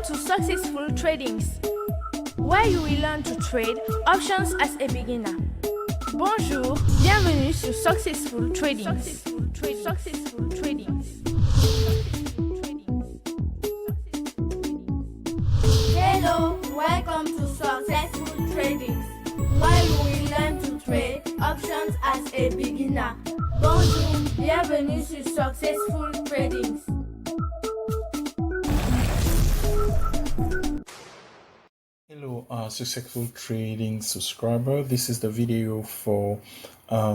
to Successful Tradings, where you will learn to trade options as a beginner. Bonjour, bienvenue sur Successful Tradings. Successful Tradings. Hello, welcome to Successful Tradings, where you will learn to trade options as a beginner. Bonjour, bienvenue sur Successful Tradings. Hello, Successful Trading subscriber. This is the video for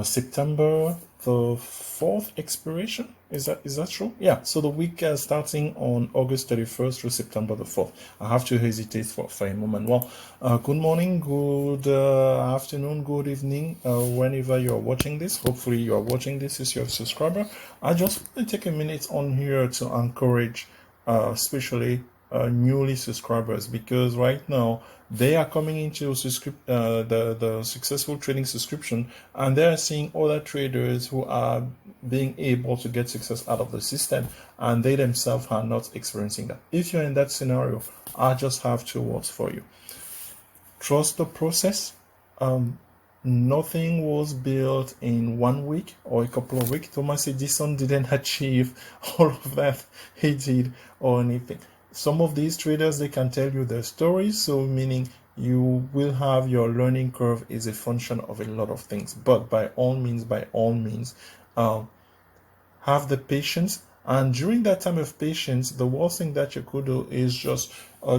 September the 4th expiration. Is that true? Yeah. So the week starting on August 31st through September the 4th. I have to hesitate for a moment. Well, good morning, good afternoon, good evening, whenever you are watching this. Hopefully you are watching this as your subscriber. I just want to take a minute on here to encourage, especially newly subscribers, because right now they are coming into the Successful Trading subscription, and they are seeing other traders who are being able to get success out of the system, and they themselves are not experiencing that. If you're in that scenario, I just have 2 words for you: trust the process. Nothing was built in 1 week or a couple of weeks. Thomas Edison didn't achieve all of that he did or anything. Some of these traders, they can tell you their stories, so meaning you will have your learning curve is a function of a lot of things. But by all means, have the patience. And during that time of patience, the worst thing that you could do is just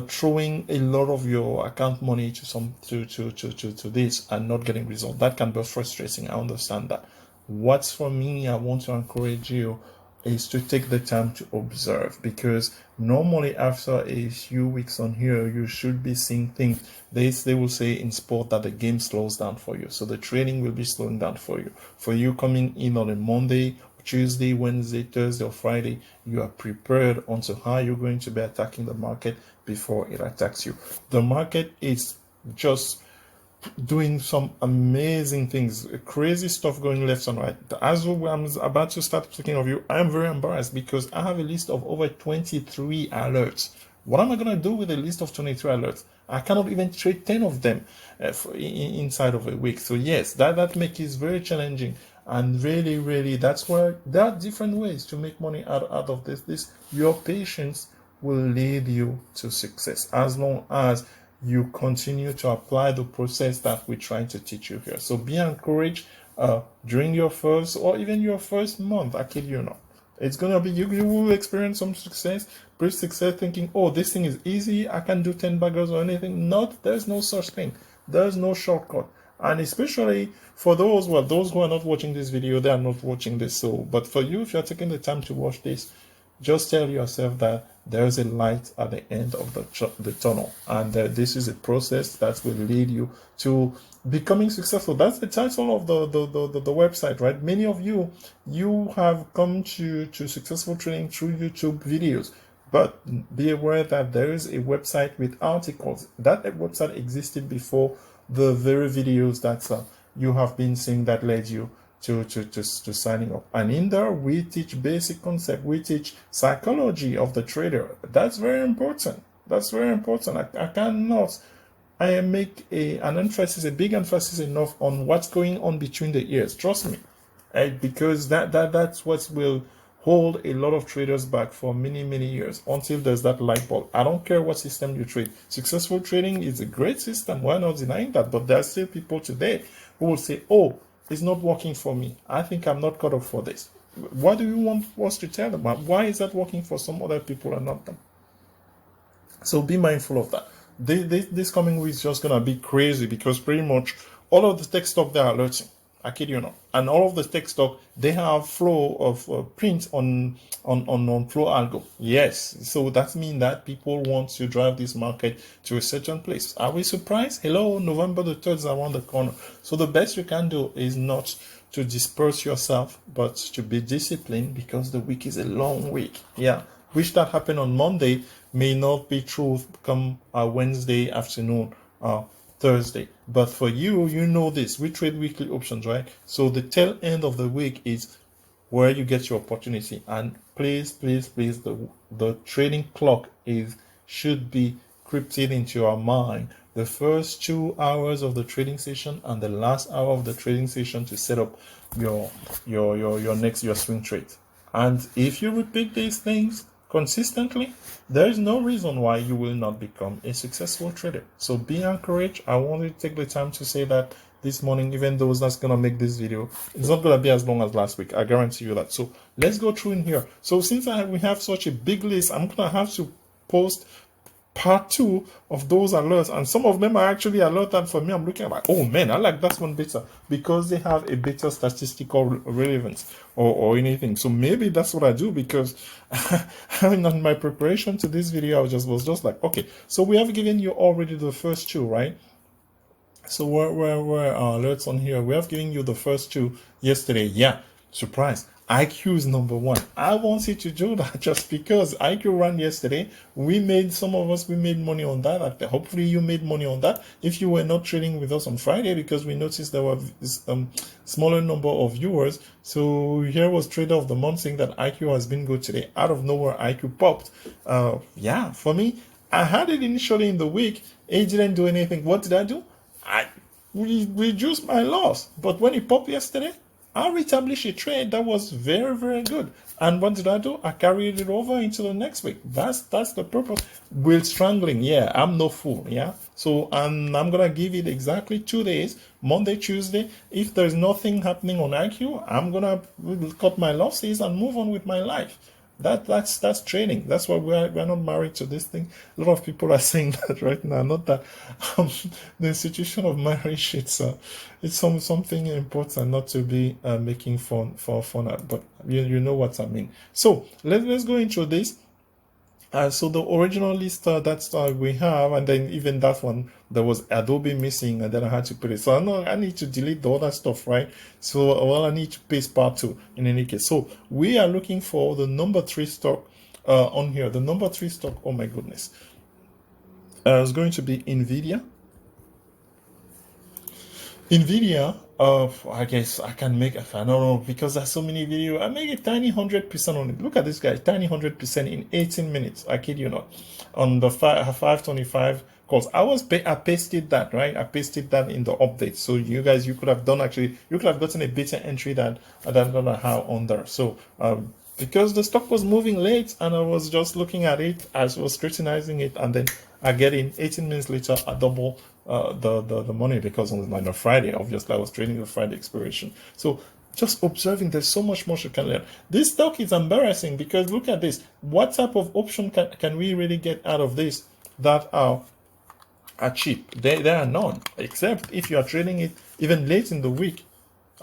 throwing a lot of your account money to this and not getting results. That can be frustrating. I understand that. What's for me, I want to encourage you is to take the time to observe, because normally after a few weeks on here, you should be seeing things. They will say in sport that the game slows down for you, so the trading will be slowing down for you. For you coming in on a Monday, Tuesday, Wednesday, Thursday, or Friday, you are prepared onto how you're going to be attacking the market before it attacks you. The market is just doing some amazing things, crazy stuff going left and right. As I'm about to start speaking of you, I'm very embarrassed because I have a list of over 23 alerts. What am I going to do with a list of 23 alerts? I cannot even trade 10 of them inside of a week. So yes, that makes it very challenging. And really, that's where there are different ways to make money out of this. Your patience will lead you to success, as long as you continue to apply the process that we're trying to teach you here. So be encouraged during your first or even your first month. I kid you not. It's going to be, you will experience some success, brief success, thinking, oh, this thing is easy, I can do 10 baggers or anything. There's no such thing. There's no shortcut. And especially for those who are not watching this video, they are not watching this. So, but for you, if you're taking the time to watch this, just tell yourself that there's a light at the end of the tunnel, and this is a process that will lead you to becoming successful. That's the title of the website, right? Many of you have come to Successful Trading through YouTube videos, but be aware that there is a website with articles. That website existed before the very videos that you have been seeing that led you to signing up. And in there, we teach basic concept. We teach psychology of the trader. That's very important. I make a big emphasis enough on what's going on between the ears. Trust me, because that's what will hold a lot of traders back for many years until there's that light bulb. I don't care what system you trade. Successful Trading is a great system. We're not denying that, but there are still people today who will say, oh, it's not working for me. I think I'm not cut up for this. What do you want us to tell them? Why is that working for some other people and not them? So be mindful of that. This coming week is just going to be crazy, because pretty much all of the tech stock they are alerting. I kid you not. And all of the tech stock, they have flow of print on flow algo. Yes. So that means that people want to drive this market to a certain place. Are we surprised? Hello, November the 3rd is around the corner. So the best you can do is not to disperse yourself, but to be disciplined, because the week is a long week. Yeah. Which that happened on Monday may not be true come Wednesday afternoon, Thursday. But for you, you know this. We trade weekly options, right? So the tail end of the week is where you get your opportunity. And please, the trading clock is should be crypted into your mind the first 2 hours of the trading session and the last hour of the trading session to set up your swing trade. And if you repeat these things consistently, there is no reason why you will not become a successful trader. So be encouraged. I wanted to take the time to say that this morning, even though that's gonna make this video, it's not gonna be as long as last week. I guarantee you that. So let's go through in here. So since we have such a big list, I'm gonna have to post part 2 of those alerts, and some of them are actually alerted for me. I'm looking at like, oh man, I like that one better because they have a better statistical relevance or anything. So maybe that's what I do, because on my preparation to this video, I was just like, okay, so we have given you already the first 2, right? So where alerts on here? We have given you the first 2 yesterday. Yeah, surprise. IQ is number 1. I wanted to do that just because IQ ran yesterday. Some of us made money on that. Hopefully you made money on that. If you were not trading with us on Friday, because we noticed there were smaller number of viewers. So here was Trader of the Month saying that IQ has been good today. Out of nowhere, IQ popped. Yeah, for me, I had it initially in the week. It didn't do anything. What did I do? I reduced my loss. But when it popped yesterday, I established a trade that was very, very good. And what did I do? I carried it over into the next week. That's the purpose. Will strangling, yeah, I'm no fool, yeah. So I'm gonna give it exactly 2 days, Monday, Tuesday. If there's nothing happening on IQ, I'm gonna cut my losses and move on with my life. That's trading. That's why we're not married to this thing. A lot of people are saying that right now. Not that the institution of marriage, it's something important, not to be making fun at, but you know what I mean. So let's go into this. So the original list that we have, and then even that one, there was Adobe missing, and then I had to put it. So I need to delete the other stuff, right? So I need to paste part 2 in any case. So we are looking for the number 3 stock on here. The number 3 stock, oh my goodness, is going to be Nvidia. Nvidia, I guess I can make, I don't know, because there's so many videos. I make a tiny 100% on it. Look at this guy, tiny 100% in 18 minutes. I kid you not. On the 525 calls, I pasted that, right? I pasted that in the update. So you guys, you could have gotten a better entry than I don't know how on there. So because the stock was moving late and I was just looking at it, I was scrutinizing it, and then I get in 18 minutes later, I double the money, because on the Friday, obviously I was trading the Friday expiration. So just observing, there's so much more you can learn. This stock is embarrassing, because look at this. What type of option can we really get out of this that are cheap? There are none, except if you are trading it even late in the week.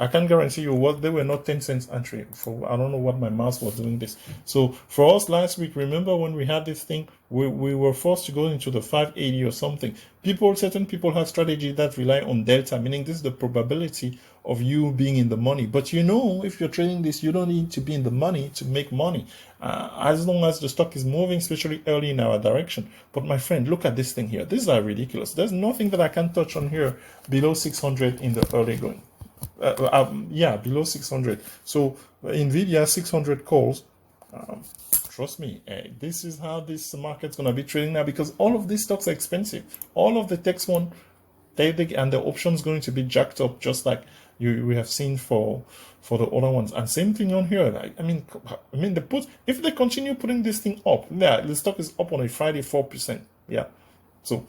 I can guarantee you what they were not 10 cents entry. For I don't know what my mouse was doing this. So for us last week, remember when we had this thing, we were forced to go into the 580 or something. Certain people have strategy that rely on delta, meaning this is the probability of you being in the money. But you know, if you're trading this, you don't need to be in the money to make money, as long as the stock is moving, especially early in our direction. But my friend, look at this thing here. These are ridiculous. There's nothing that I can touch on here below 600 in the early going. Yeah, below 600. So Nvidia 600 calls. Trust me, this is how this market's gonna be trading now, because all of these stocks are expensive. All of the text one, and the options going to be jacked up, just like we have seen for the other ones. And same thing on here. I mean the put, if they continue putting this thing up, yeah, the stock is up on a Friday 4%. Yeah. So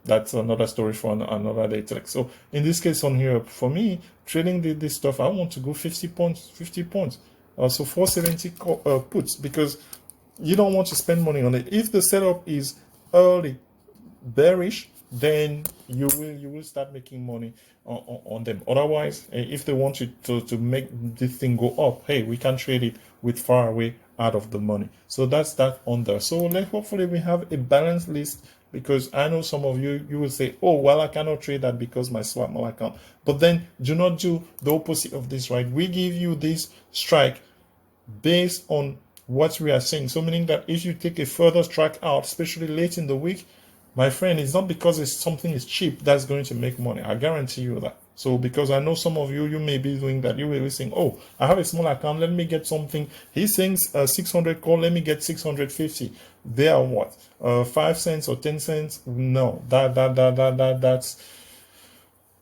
that's another story for another day. So in this case on here, for me, trading this stuff, I want to go 50 points. So 470 puts, because you don't want to spend money on it. If the setup is early bearish, then you will start making money on them. Otherwise, if they want you to make this thing go up, hey, we can trade it with far away out of the money. So that's that on there. So hopefully we have a balanced list, because I know some of you will say, oh, well, I cannot trade that because my swap account. But then do not do the opposite of this, right? We give you this strike based on what we are saying. So meaning that if you take a further strike out, especially late in the week, my friend, it's not because something is cheap that's going to make money. I guarantee you that. So because I know some of you may be doing that. You will be saying, oh, I have a small account, let me get something. He's saying 600 call, let me get 650. They are what? 5 cents or 10 cents? No, that's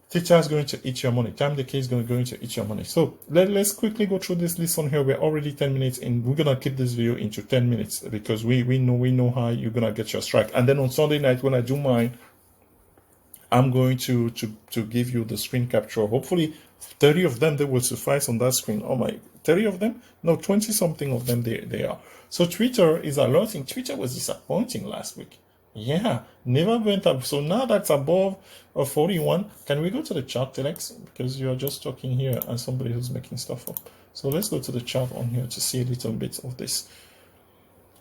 teacher is going to eat your money. Time decay is going to eat your money. So let's quickly go through this list on here. We're already 10 minutes in. We're gonna keep this video into 10 minutes because we know how you're gonna get your strike. And then on Sunday night when I do mine, I'm going to give you the screen capture. Hopefully 30 of them, they will suffice on that screen. Oh my, 30 of them? No, 20 something of them they are. So Twitter is alerting. Twitter was disappointing last week. Yeah, never went up. So now that's above 41. Can we go to the chart, Telex? Because you're just talking here and somebody who's making stuff up. So let's go to the chart on here to see a little bit of this.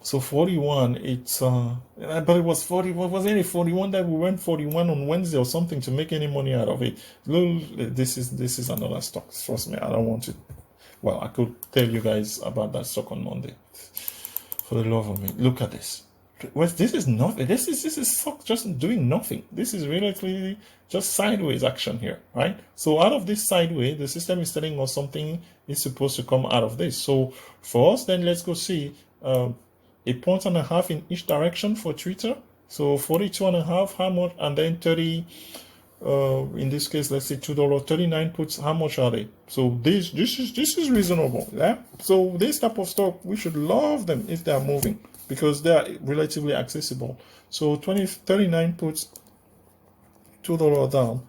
So 41, it's but it was 40. What was it? 41 that we went 41 on Wednesday or something to make any money out of it. This is another stock. Trust me, I don't want to. Well, I could tell you guys about that stock on Monday. For the love of me, look at this. Well, this is nothing. This is stock just doing nothing. This is relatively just sideways action here, right? So out of this sideways, the system is telling us something is supposed to come out of this. So for us, then let's go see. A point and a half in each direction for Twitter. So 42 and a half, how much? And then 30, in this case, let's say $2, 39 puts, how much are they? So this is reasonable. Yeah. So this type of stock, we should love them if they are moving because they are relatively accessible. So 39 puts, $2 down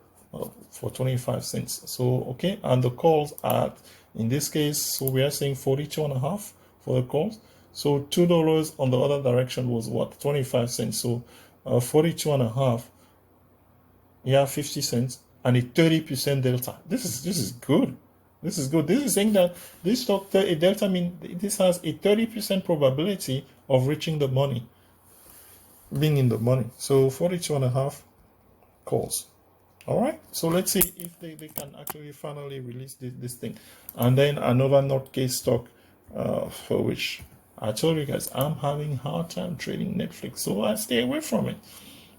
for 25 cents. So, okay. And the calls are, in this case, so we are saying 42 and a half for the calls. So $2 on the other direction was what? 25 cents. So 42 and a half. Yeah, 50 cents and a 30% delta. This is good. This is good. This is saying that this stock, a delta mean this has a 30% probability of reaching the money, being in the money. So 42 and a half calls. All right. So let's see if they can actually finally release this thing. And then another North case stock for which I told you guys, I'm having a hard time trading Netflix, so I stay away from it.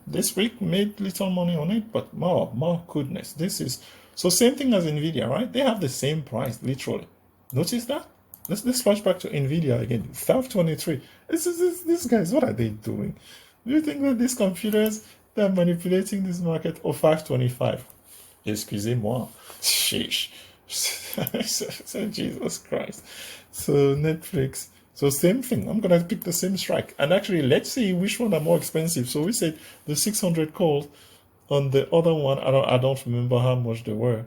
This week, made little money on it, but more goodness. This is, so same thing as Nvidia, right? They have the same price, literally. Notice that? Let's flash back to Nvidia again. 523. These guys, what are they doing? Do you think that these computers, they're manipulating this market? Or 525? Excusez-moi. Sheesh. So Jesus Christ. So Netflix. So same thing. I'm going to pick the same strike. And actually, let's see which one are more expensive. So we said the 600 calls on the other one. I don't remember how much they were.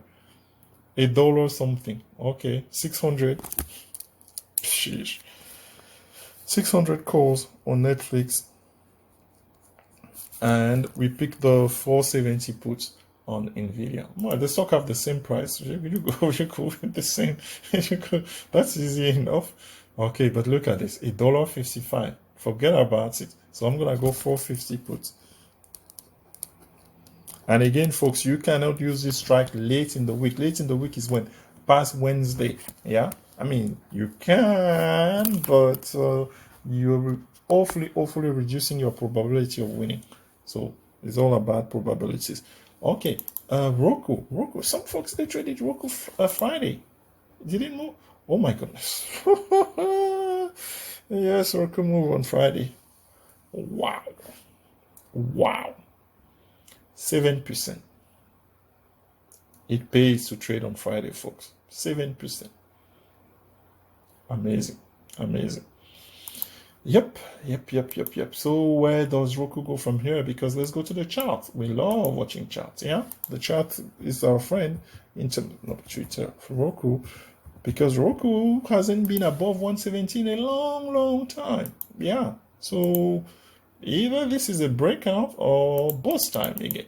$1 something. Okay. 600. Sheesh. 600 calls on Netflix. And we picked the 470 puts on Nvidia. Well, the stock have the same price. You go with the same. That's easy enough. Okay, but look at this, $1.55. Forget about it. So I'm gonna go 450 puts. And again, folks, you cannot use this strike late in the week. Late in the week is when? Past Wednesday. Yeah, I mean you can, but you're awfully reducing your probability of winning. So it's all about probabilities. Okay, Roku. Some folks they traded Roku Friday. Didn't move. Oh my goodness. Yes, Roku move on Friday. Wow. 7%. It pays to trade on Friday, folks. 7%. Amazing. Yep. So where does Roku go from here? Because let's go to the chart. We love watching charts. Yeah, the chart is our friend in Twitter for Roku. Because Roku hasn't been above 117 a long time. Yeah. So either this is a breakout or bust time again.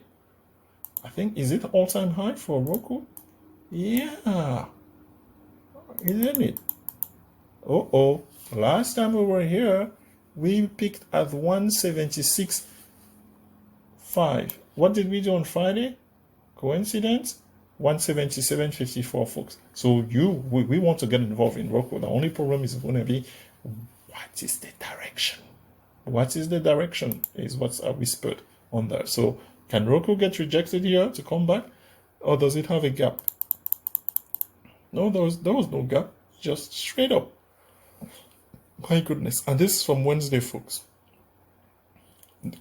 I think, is it all-time high for Roku? Yeah. Isn't it? Oh. Last time we were here, we picked at 176.5. What did we do on Friday? Coincidence? 177.54, folks. So we want to get involved in Roku. The only problem is going to be, what is the direction? What is the direction is what's whispered on there. So can Roku get rejected here to come back? Or does it have a gap? No, there was no gap. Just straight up. My goodness. And this is from Wednesday, folks.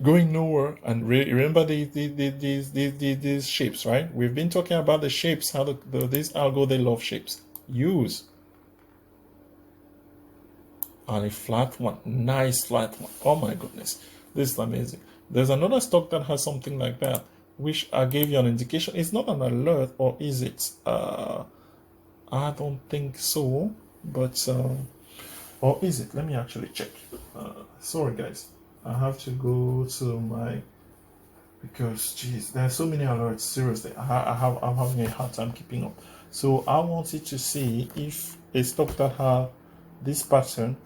Going nowhere. And remember these shapes, right? We've been talking about the shapes, how this algo, they love shapes. Use. And a flat one. Nice flat one. Oh my goodness. This is amazing. There's another stock that has something like that, which I gave you an indication. It's not an alert, or is it? I don't think so. But or is it? Let me actually check. Sorry guys, I have to go to my, because geez, there are so many alerts. Seriously, I'm having a hard time keeping up. So I wanted to see if a stock that had this pattern.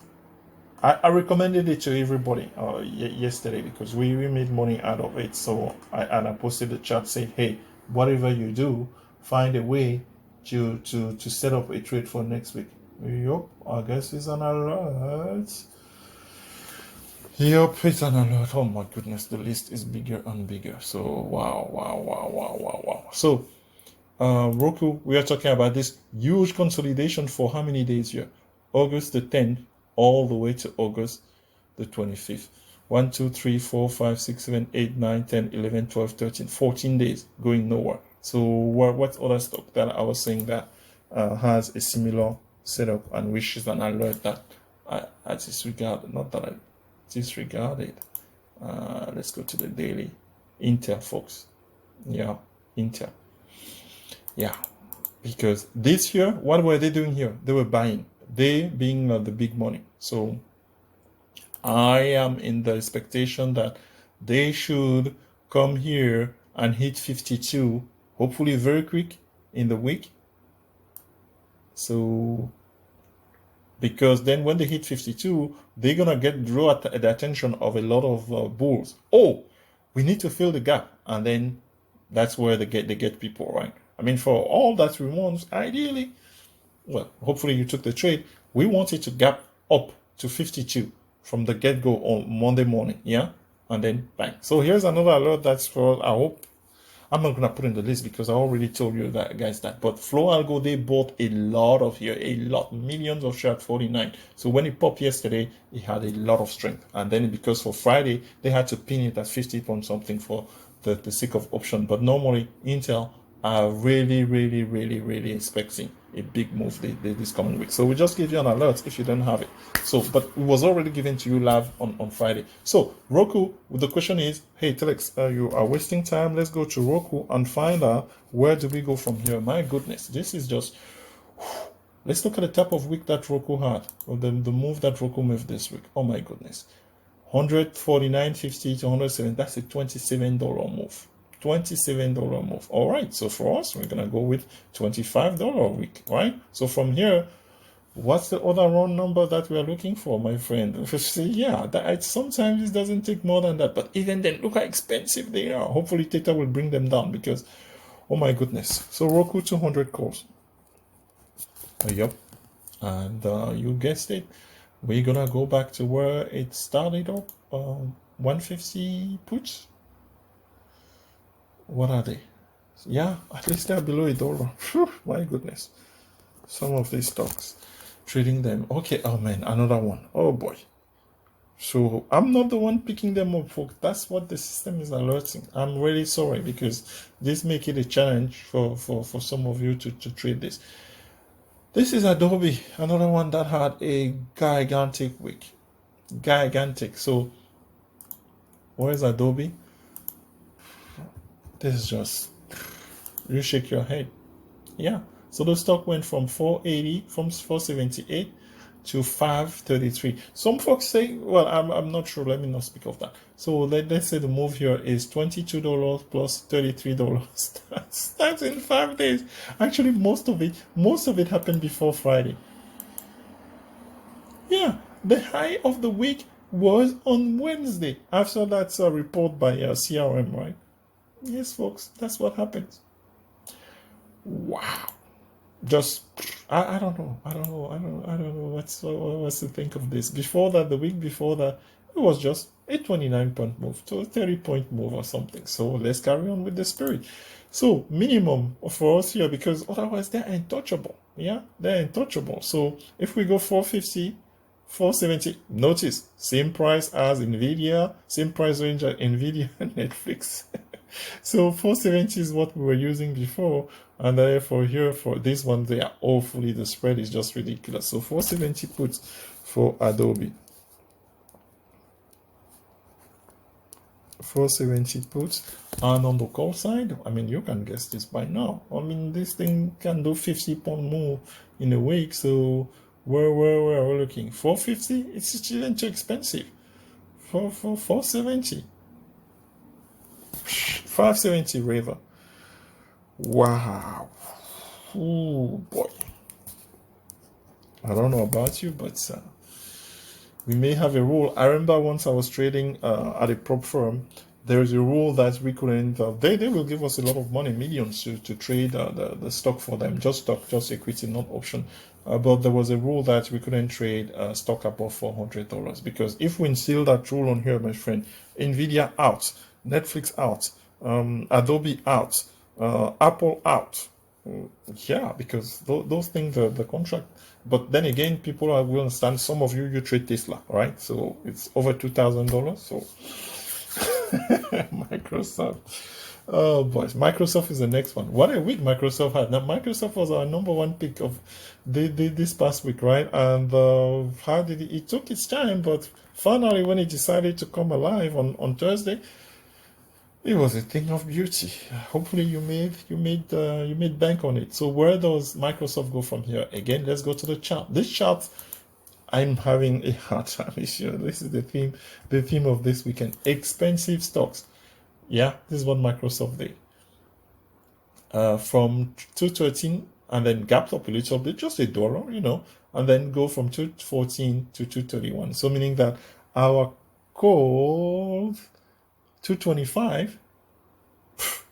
I recommended it to everybody yesterday because we made money out of it. So I posted the chat saying, hey, whatever you do, find a way to set up a trade for next week. Yup, I guess it's an alert. Yup, it's an alert. Oh my goodness, the list is bigger and bigger. So wow. So Roku, we are talking about this huge consolidation for how many days here? August the 10th all the way to August the 25th. 1, 2, 3, 4, 5, 6, 7, 8, 9, 10, 11, 12, 13, 14 days going nowhere. So what other stock that I was saying that has a similar setup and which is an alert that I disregarded? Not that I disregarded. Let's go to the daily. Intel, folks. Yeah, Intel. Yeah, because this year, what were they doing here? They were buying. They being the big money. So I am in the expectation that they should come here and hit 52, hopefully very quick in the week. So because then when they hit 52, they're gonna draw the attention of a lot of bulls. Oh, we need to fill the gap, and then that's where they get people, right? I mean, for all that we want, ideally, well, hopefully you took the trade. We want it to gap up to 52 from the get-go on Monday morning, yeah? And then bang. So here's another alert that's for, I hope, I'm not going to put in the list because I already told you that, guys, that. But Flow Algo, they bought a lot of here, a lot, millions of shares, 49. So when it popped yesterday, it had a lot of strength. And then because for Friday, they had to pin it at 50 point something for the sake of option. But normally, Intel are really expecting a big move this coming week. So we just give you an alert if you don't have it. So, but it was already given to you live on Friday. So Roku, the question is, hey Telex, you are wasting time. Let's go to Roku and find out where do we go from here. My goodness, this is just, let's look at the type of week that Roku had, or the move that Roku moved this week. Oh my goodness, 149.50 to 107. That's a $27 move. $27 move. All right, so for us, we're gonna go with $25 a week, right? So from here, what's the other round number that we are looking for, my friend? Yeah, sometimes it doesn't take more than that, but even then, look how expensive they are. Hopefully Theta will bring them down because, oh my goodness. So Roku 200 calls. Yep, and you guessed it, we're gonna go back to where it started up. 150 puts. What are they? Yeah, at least they're below $1. My goodness. Some of these stocks, trading them. Okay, oh man, another one. Oh boy. So I'm not the one picking them up, folks. That's what the system is alerting. I'm really sorry because this make it a challenge for some of you to trade this. This is Adobe, another one that had a gigantic week. Gigantic. So where's Adobe? This is just, you shake your head. Yeah, so the stock went from 480, from 478 to 533. Some folks say, well, I'm not sure, let me not speak of that. So let's say the move here is $22 plus $33. That's in 5 days. Actually, most of it happened before Friday. Yeah, the high of the week was on Wednesday after that report by CRM, right? Yes, folks, that's what happens. Wow. Just, I don't know what's to think of this. Before that, the week before that, it was just a 29-point move to a 30-point move or something. So let's carry on with the spirit. So minimum for us here, because otherwise they're untouchable. Yeah, they're untouchable. So if we go 450, 470, notice same price as Nvidia, same price range as Nvidia and Netflix. So 470 is what we were using before, and therefore here for this one they are awfully, the spread is just ridiculous. So 470 puts for Adobe. 470 puts, and on the call side, I mean, you can guess this by now. I mean, this thing can do 50 pound more in a week. So where are we looking? 450? It's still too expensive. For 470, 570 rather. Wow. Oh boy. I don't know about you, but we may have a rule. I remember once I was trading at a prop firm, there's a rule that we couldn't, they will give us a lot of money, millions to trade the stock for them, just stock, just equity, not option. But there was a rule that we couldn't trade stock above $400, because if we instill that rule on here, my friend, Nvidia out, Netflix out, Adobe out, Apple out. Yeah, because those things are the contract. But then again, people will understand. Some of you trade Tesla, right? So it's over $2,000. So Microsoft. Oh boy, Microsoft is the next one. What a week Microsoft had. Now Microsoft was our #1 pick of this past week, right? And how did it took its time, but finally when it decided to come alive on Thursday, it was a thing of beauty. Hopefully you made bank on it. So where does Microsoft go from here? Again, let's go to the chart. This chart, I'm having a hard time issue. This is the theme of this weekend. Expensive stocks. Yeah, this is what Microsoft did. From 213 and then gapped up a little bit, just $1, you know, and then go from 214 to 231. So meaning that our call 225,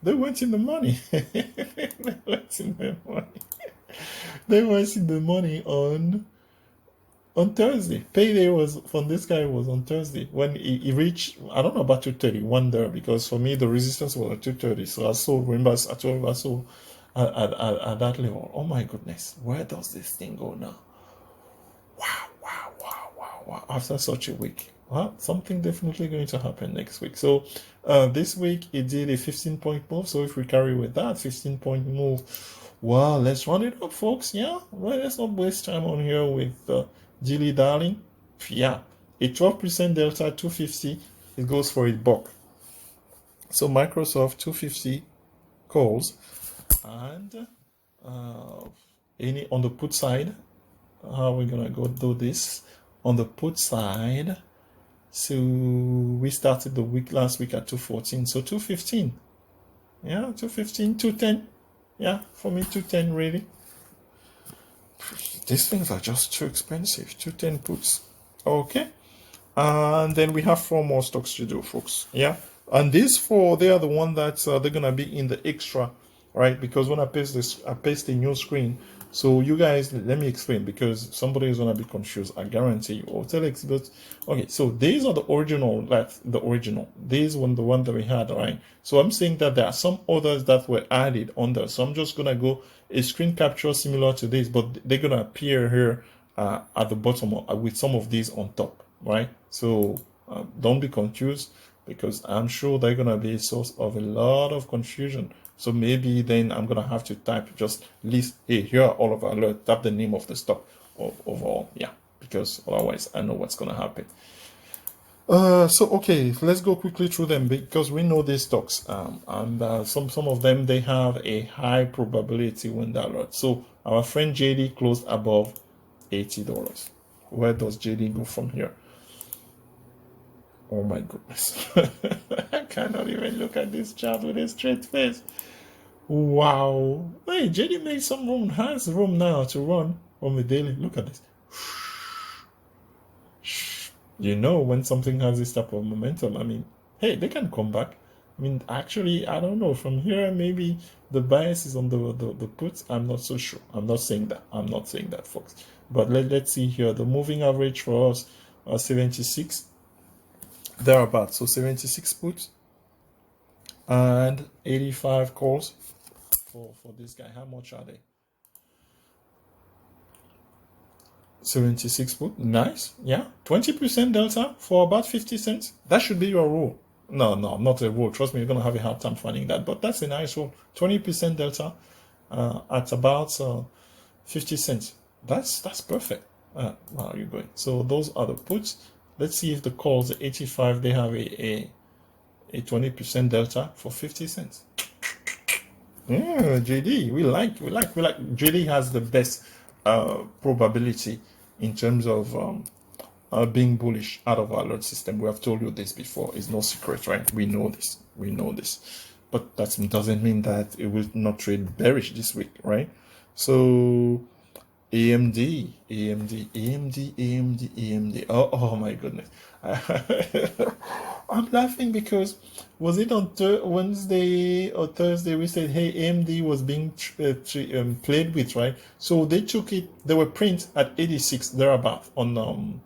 they went in the money. They went in the money. They went in the money on Thursday. Payday was from this guy was on Thursday when he reached, I don't know about 231 there, because for me the resistance was at 230. So I sold, remember I told you I sold at that level. Oh my goodness, where does this thing go now? Wow. After such a week. Well, something definitely going to happen next week. So this week it did a 15-point move. So if we carry with that 15-point move, well, let's run it up, folks. Yeah, well, let's not waste time on here with Dilly Darling. Yeah, a 12% delta, 250. It goes for $1. So Microsoft 250 calls, and any on the put side. How are we gonna go do this on the put side? So we started the week last week at 214, so 215. Yeah, 215, 210. Yeah, for me 210 really. These things are just too expensive. 210 puts. Okay. And then we have 4 more stocks to do, folks. Yeah. And these 4, they are the one that they're gonna be in the extra, right? Because when I paste this, I paste a new screen. So you guys, let me explain, because somebody is gonna be confused. I guarantee you. Or telex, but okay. So these are the original. That's the original. These one, the one that we had, right? So I'm saying that there are some others that were added on there. So I'm just gonna go a screen capture similar to this, but they're gonna appear here at the bottom with some of these on top, right? So don't be confused, because I'm sure they're gonna be a source of a lot of confusion. So maybe then I'm gonna have to type, just list, hey, here are all of our alerts, tap the name of the stock overall. Yeah, because otherwise I know what's gonna happen. So okay, let's go quickly through them, because we know these stocks, and some of them, they have a high probability when they alert. So our friend JD closed above $80. Where does JD go from here? Oh my goodness. I cannot even look at this chart with a straight face. Wow. Hey, JD made some room, has room now to run on the daily. Look at this. You know, when something has this type of momentum, I mean, hey, they can come back. I mean, actually, I don't know. From here, maybe the bias is on the puts. I'm not so sure. I'm not saying that. I'm not saying that, folks. But let's see here. The moving average for us, 76. Thereabouts. So 76 puts and 85 calls. for this guy. How much are they? 76 put. Nice. Yeah. 20% delta for about 50 cents. That should be your rule. No, not a rule. Trust me, you're going to have a hard time finding that. But that's a nice rule. 20% delta at about 50 cents. That's perfect. How are you going? So those are the puts. Let's see if the calls, the 85, they have a 20% delta for 50 cents. Yeah, JD, we like. JD has the best probability in terms of being bullish out of our alert system. We have told you this before. It's no secret, right? We know this. But that doesn't mean that it will not trade bearish this week, right? So AMD. Oh my goodness. I'm laughing because was it on Wednesday or Thursday we said, hey, AMD was being played with, right? So they took it, they were print at 86 thereabout on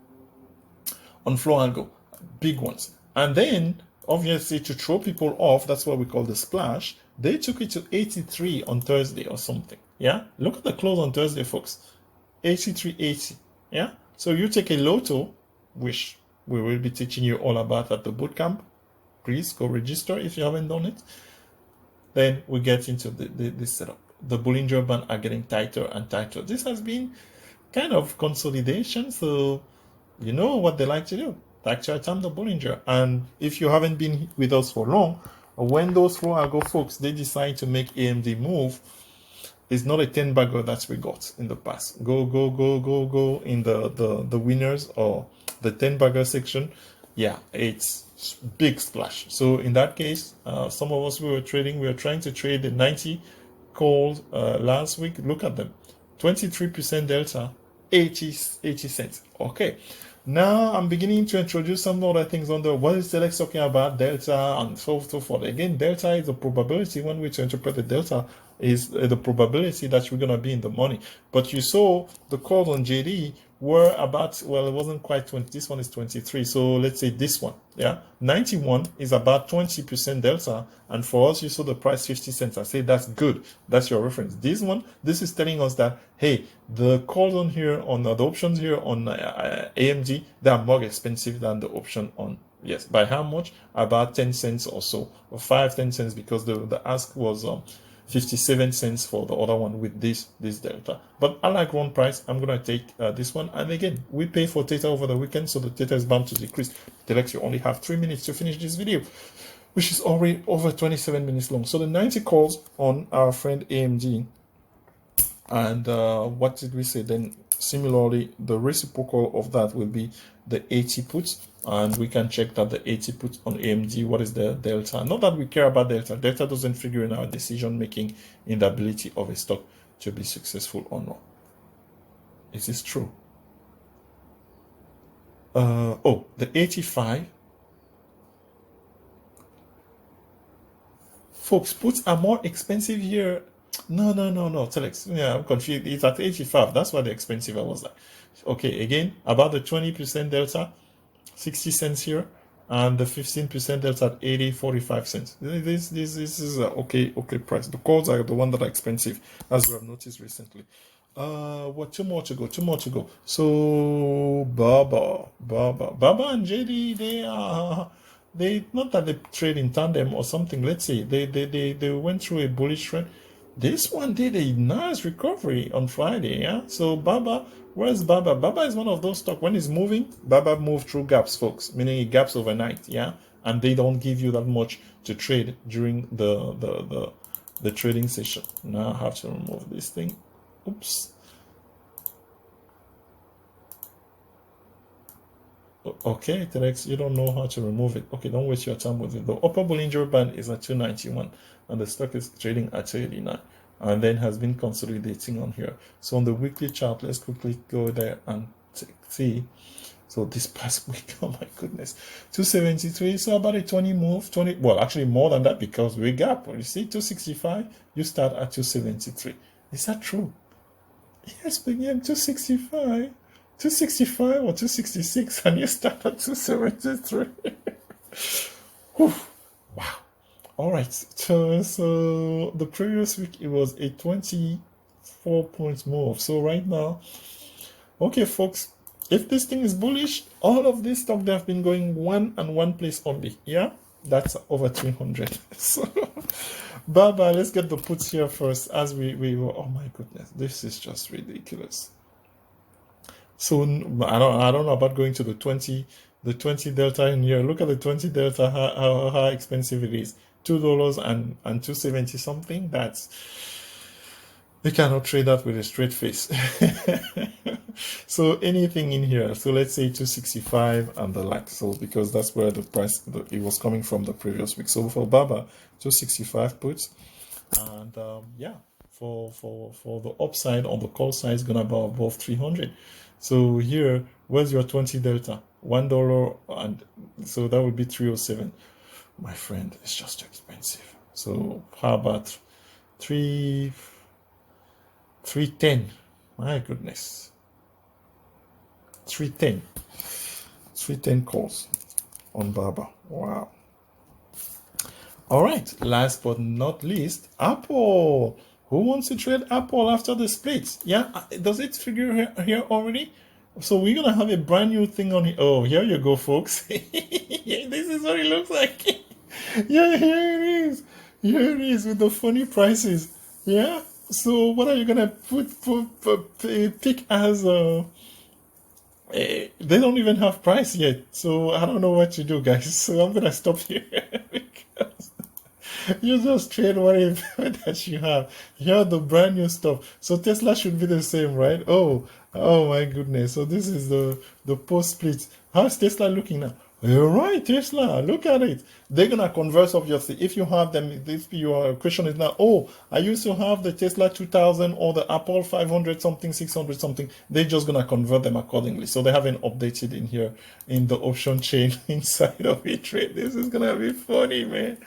floor angle, big ones. And then obviously to throw people off, that's what we call the splash, they took it to 83 on Thursday or something. Yeah, look at the close on Thursday, folks. 83.80. Yeah, so you take a lotto, which we will be teaching you all about at the bootcamp. Please go register if you haven't done it. Then we get into this setup. The Bollinger Band are getting tighter and tighter. This has been kind of consolidation, so you know what they like to do. Like to attempt the Bollinger. And if you haven't been with us for long, when those floor algo folks, they decide to make AMD move, it's not a 10 bagger that we got in the past. Go in the winners or the 10 bagger section. Yeah, it's big splash. So in that case, some of us we were trying to trade the 90 calls last week. Look at them, 23% delta, 80 cents. Okay, now I'm beginning to introduce some other things on the what is Telex talking about, delta and so forth. Again, delta is a probability. One way to interpret the delta is the probability that you're going to be in the money. But you saw the calls on JD were about, well, it wasn't quite 20. This one is 23. So let's say this one, yeah, 91 is about 20% delta. And for us, you saw the price 50 cents. I say that's good. That's your reference. This one, this is telling us that, hey, the calls on here, on the options here on AMD, they are more expensive than the option on, yes, by how much? About 10 cents or so, or 10 cents, because the ask was 57 cents for the other one with this delta. But I like one price. I'm gonna take this one. And again, we pay for data over the weekend, so the data is bound to decrease. Telex, you only have 3 minutes to finish this video, which is already over 27 minutes long. So the 90 calls on our friend AMD. And what did we say? Then similarly, the reciprocal of that will be the 80 puts. And we can check that the 80 puts on AMD, what is the delta? Not that we care about delta. Delta doesn't figure in our decision making in the ability of a stock to be successful or not. Is this true? Oh, the 85. Folks, puts are more expensive here. No, Telex. Yeah, I'm confused. It's at 85. That's why they're expensive. I was like, okay, again, about the 20% delta. 60 cents here, and the 15% delta at 45 cents. This is a okay price. The calls are the one that are expensive, as we have noticed recently. What, two more to go. So Baba and JD, they not that they trade in tandem or something. Let's see, they went through a bullish trend. This one did a nice recovery on Friday, yeah. So Baba, where's Baba? Baba is one of those stocks, when it's moving, Baba move through gaps, folks, meaning it gaps overnight, yeah. And they don't give you that much to trade during the trading session. Now I have to remove this thing. Oops. Okay, Telex, you don't know how to remove it. Okay, don't waste your time with it. The upper Bollinger Band is at 291 and the stock is trading at 289 and then has been consolidating on here. So on the weekly chart, let's quickly go there and see. So this past week, oh my goodness, 273. So about a 20 move, well, actually more than that, because we gap. You see 265, you start at 273. Is that true? Yes, but yeah, 265. 265 or 266 and you start at 273. Wow. All right, so the previous week it was a 24 points move. So right now, okay, folks, if this thing is bullish, all of this stock they have been going one place only. Yeah, that's over 300. So, bye. Let's get the puts here first. As we were. Oh my goodness, this is just ridiculous. So I don't know about going to the 20 delta in here. Look at the 20 delta, how expensive it is. $2 and 270 something. That's, you cannot trade that with a straight face. So anything in here, so let's say 265 and the like. So because that's where the price it was coming from the previous week. So for Baba, 265 puts, and yeah, for the upside on the call side is gonna be above 300. So here, where's your 20 delta? $1, and so that would be 307. My friend, it's just too expensive. So how about 310? My goodness, 310 calls on Baba. Wow. All right, last but not least, Apple. Who wants to trade Apple after the split? Yeah, does it figure here already? So we're gonna have a brand new thing on here. Oh, here you go, folks. This is what it looks like. Yeah, here it is. Here it is with the funny prices. Yeah. So what are you gonna pick as they don't even have price yet. So I don't know what to do, guys. So I'm gonna stop here because you just trade whatever that you have. Here are the brand new stuff. So Tesla should be the same, right? Oh my goodness. So this is the post split. How's Tesla looking now? You're right, Tesla. Look at it. They're gonna converse, obviously. If you have them, if your question is now, oh, I used to have the Tesla 2000 or the Apple 500 something, 600 something. They're just gonna convert them accordingly. So they haven't updated in here in the option chain inside of a trade. This is gonna be funny, man.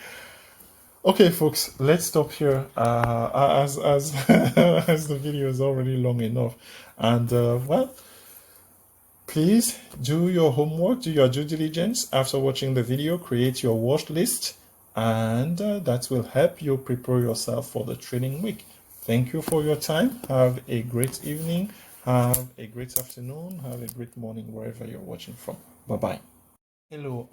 Okay, folks, let's stop here as as the video is already long enough, and well, please do your homework, do your due diligence after watching the video. Create your watch list, and that will help you prepare yourself for the trading week. Thank you for your time. Have a great evening. Have a great afternoon. Have a great morning wherever you're watching from. Bye bye. Hello,